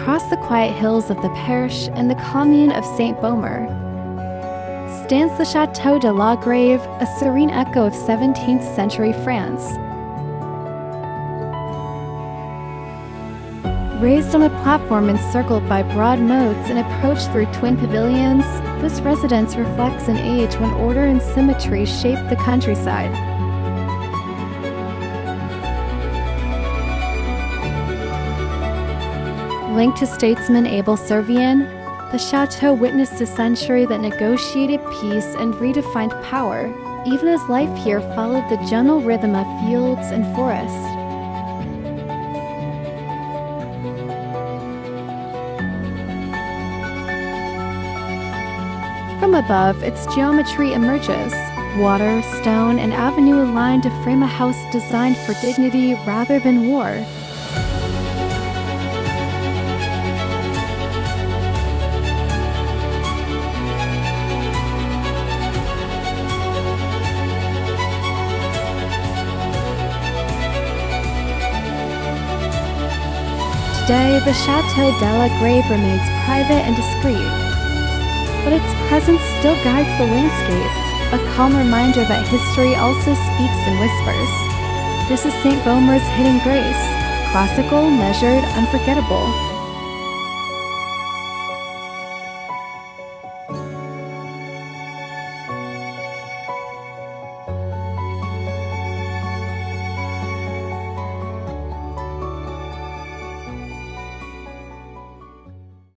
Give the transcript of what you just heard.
across the quiet hills of the Perche and the commune of Saint Bomer, stands the Chateau de la Grève, a serene echo of 17th century France. Raised on a platform encircled by broad moats and approached through twin pavilions, this residence reflects an age when order and symmetry shaped the countryside. Linked to statesman Abel Servien, the chateau witnessed a century that negotiated peace and redefined power, even as life here followed the gentle rhythm of fields and forests. From above, its geometry emerges, water, stone, and avenue aligned to frame a house designed for dignity rather than war. Today, the Chateau de la Grève remains private and discreet, but its presence still guides the landscape, a calm reminder that history also speaks in whispers. This is Saint Bomer's hidden grace, classical, measured, unforgettable.